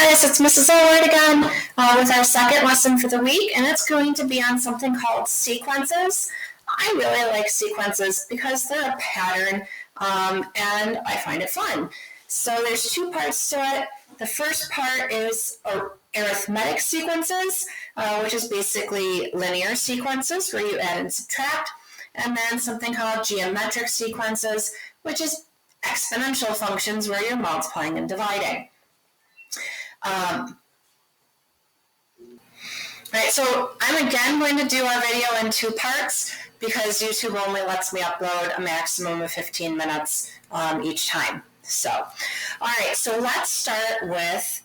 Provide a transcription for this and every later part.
guys, it's Mrs. Allward again with our second lesson for the week, and it's going to be on something called sequences. I really like sequences because they're a pattern and I find it fun. So there's two parts to it. The first part is arithmetic sequences, which is basically linear sequences where you add and subtract, and then something called geometric sequences, which is exponential functions where you're multiplying and dividing. Right, so I'm again going to do our video in two parts because YouTube only lets me upload a maximum of 15 minutes each time. So, all right, so let's start with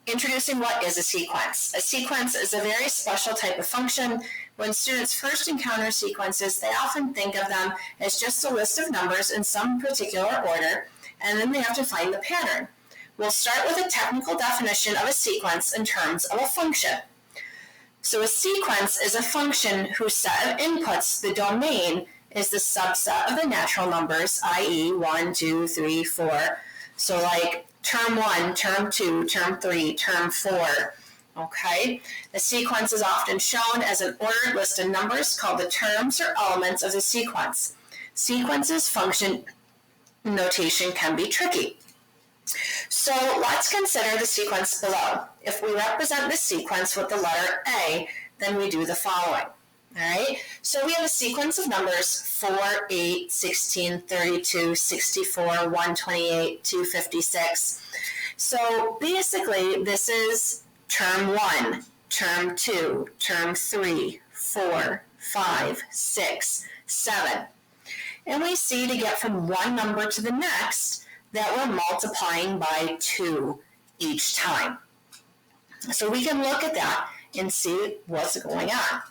introducing what is a sequence. A sequence is a very special type of function. When students first encounter sequences, they often think of them as just a list of numbers in some particular order, and then they have to find the pattern. We'll start with a technical definition of a sequence in terms of a function. So a sequence is a function whose set of inputs, the domain, is the subset of the natural numbers, i.e. 1, 2, 3, 4. So like term 1, term 2, term 3, term 4. Okay? The sequence is often shown as an ordered list of numbers called the terms or elements of the sequence. Sequences function notation can be tricky. So let's consider the sequence below. If we represent the sequence with the letter A, then we do the following. All right, so we have a sequence of numbers 4, 8, 16, 32, 64, 128, 256. So basically, this is term 1, term 2, term 3, 4, 5, 6, 7. And we see to get from one number to the next, that we're multiplying by 2 each time. So we can look at that and see what's going on.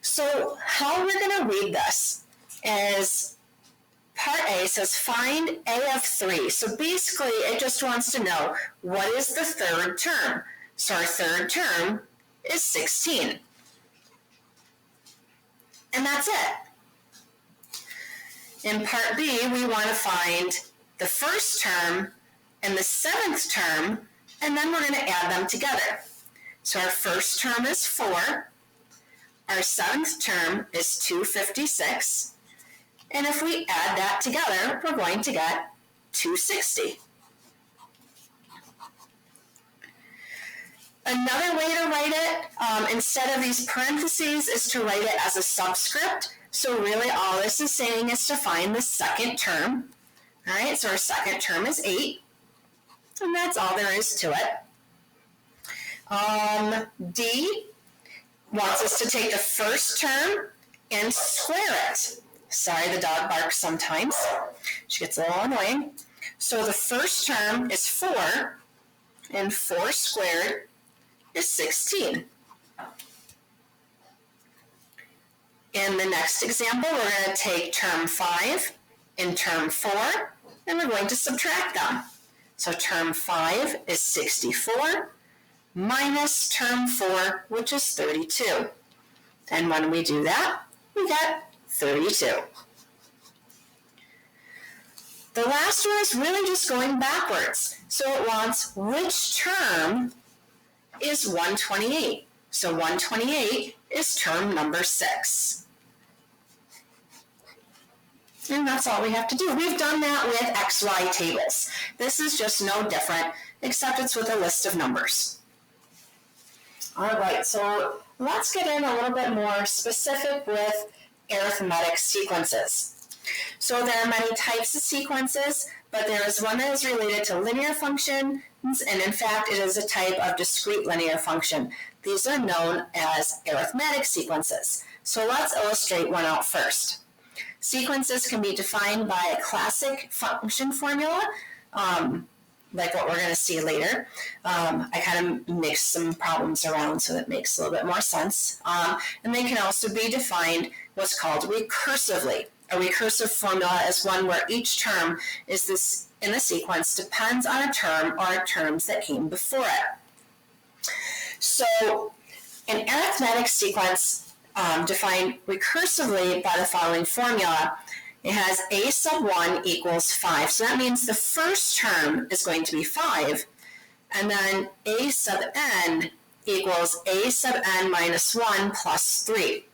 So how we're going to read this is part A says find A of 3. So basically it just wants to know what is the third term. So our third term is 16. And that's it. In part B, we want to find the first term and the seventh term, and then we're going to add them together. So our first term is 4, our seventh term is 256, and if we add that together, we're going to get 260. Another way to write it, instead of these parentheses, is to write it as a subscript. So really all this is saying is to find the second term. All right, so our second term is 8, and that's all there is to it. D wants us to take the first term and square it. Sorry, the dog barks sometimes. She gets a little annoying. So the first term is 4, and 4 squared is 16. In the next example, we're going to take term 5 and term 4, and we're going to subtract them. So term 5 is 64 minus term 4, which is 32. And when we do that, we get 32. The last one is really just going backwards. So it wants which term is 128. So 128 is term number 6. And that's all we have to do. We've done that with XY tables. This is just no different, except it's with a list of numbers. All right, so let's get in a little bit more specific with arithmetic sequences. So there are many types of sequences, but there is one that is related to linear functions, and in fact, it is a type of discrete linear function. These are known as arithmetic sequences. So let's illustrate one out first. Sequences can be defined by a classic function formula, like what we're going to see later. I kind of mixed some problems around so that makes a little bit more sense. And they can also be defined what's called recursively. A recursive formula is one where each term is this in the sequence depends on a term or terms that came before it. So an arithmetic sequence defined recursively by the following formula. It has a sub 1 equals 5. So that means the first term is going to be 5, And then a sub n equals a sub n minus 1 plus 3.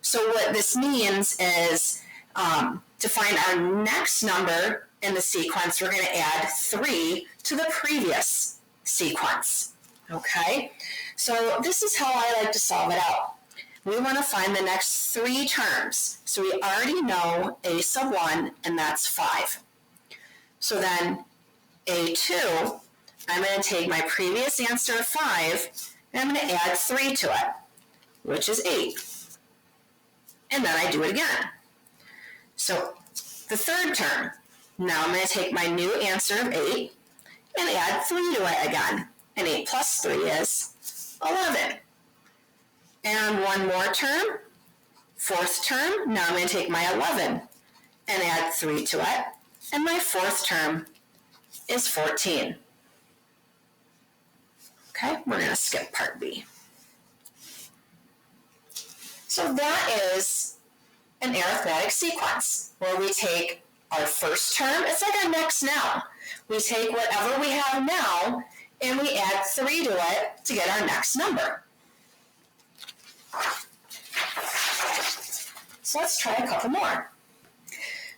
So what this means is to find our next number in the sequence, we're going to add 3 to the previous sequence. Okay, so this is how I like to solve it out. We want to find the next 3 terms. So we already know a sub 1, and that's 5. So then a2, I'm going to take my previous answer of 5, and I'm going to add 3 to it, which is 8. And then I do it again. So the third term, now I'm going to take my new answer of 8 and add 3 to it again. And 8 plus 3 is 11. And one more term, fourth term, now I'm going to take my 11 and add 3 to it. And my fourth term is 14. Okay, we're going to skip part B. So that is an arithmetic sequence where we take our first term, it's like our next now. We take whatever we have now and we add 3 to it to get our next number. So let's try a couple more.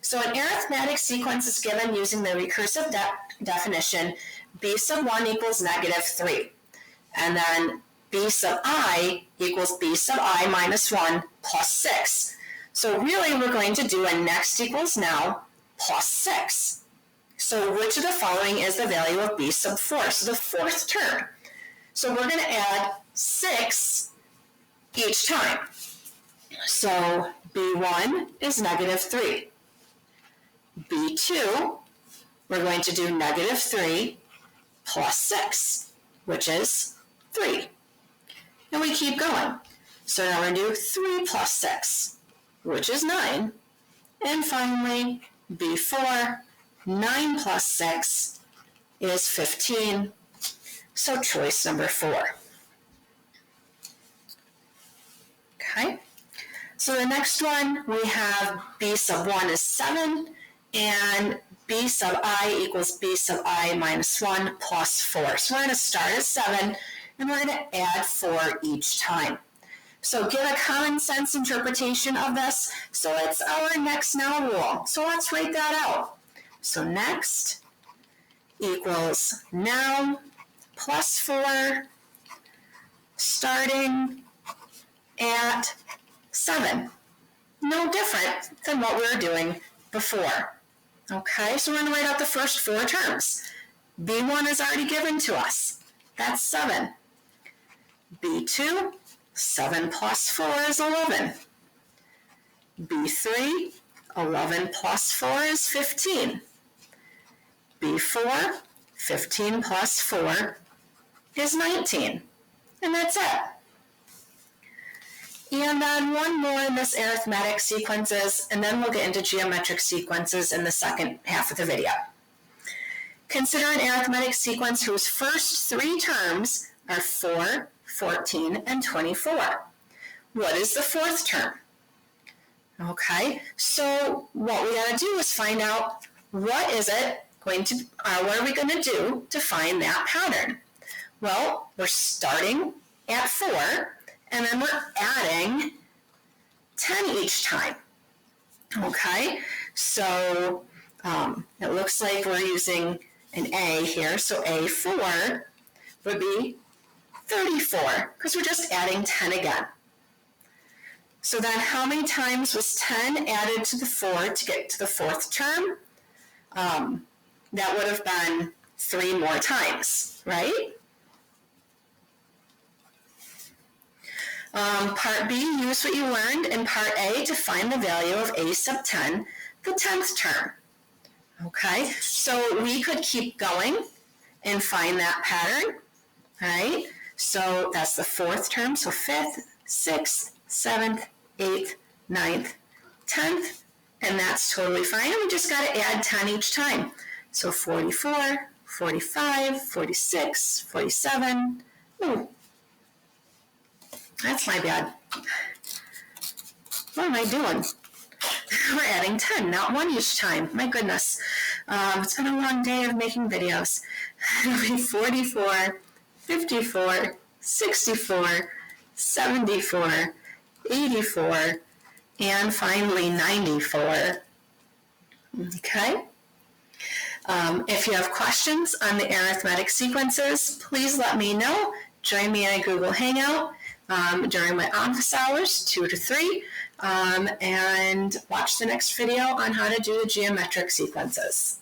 So an arithmetic sequence is given using the recursive definition b sub 1 equals negative 3. And then b sub I equals b sub I minus 1 plus 6. So really we're going to do a next equals now plus 6. So which of the following is the value of b sub 4? So the fourth term. So we're going to add 6 each time. So b1 is negative 3. b2, we're going to do negative 3 plus 6, which is 3. And we keep going. So now we're going to do 3 plus 6, which is 9. And finally, b4, 9 plus 6 is 15. So choice number 4. Okay. So the next one, we have b sub 1 is 7, and b sub I equals b sub I minus 1 plus 4. So we're going to start at 7, and we're going to add 4 each time. So get a common sense interpretation of this. So it's our next now rule. So let's write that out. So next equals now plus 4 starting at 7. No different than what we were doing before. Okay, so we're going to write out the first 4 terms. b1 is already given to us. That's 7. b2, 7 plus 4 is 11. b3, 11 plus 4 is 15. b4, 15 plus 4 is 19. And that's it. And then one more in this arithmetic sequences, and then we'll get into geometric sequences in the second half of the video. Consider an arithmetic sequence whose first 3 terms are 4, 14, and 24. What is the fourth term? Okay, so what we gotta do is find out what are we gonna do to find that pattern? Well, we're starting at 4, and then we're adding 10 each time. Okay, so it looks like we're using an A here, so A4 would be 34, because we're just adding 10 again. So then how many times was 10 added to the 4 to get to the fourth term? That would have been 3 more times, right? Part B, use what you learned in Part A to find the value of A sub 10, the 10th term. Okay, so we could keep going and find that pattern, right? So that's the fourth term, so 5th, 6th, 7th, 8th, 9th, 10th, and that's totally fine. And we just got to add 10 each time. So 44, 45, 46, 47. Ooh, that's my bad. What am I doing? We're adding 10, not 1 each time. My goodness. It's been a long day of making videos. It'll be 44, 54, 64, 74, 84, and finally 94. Okay? If you have questions on the arithmetic sequences, please let me know. Join me in a Google Hangout during my office hours, 2 to 3, and watch the next video on how to do the geometric sequences.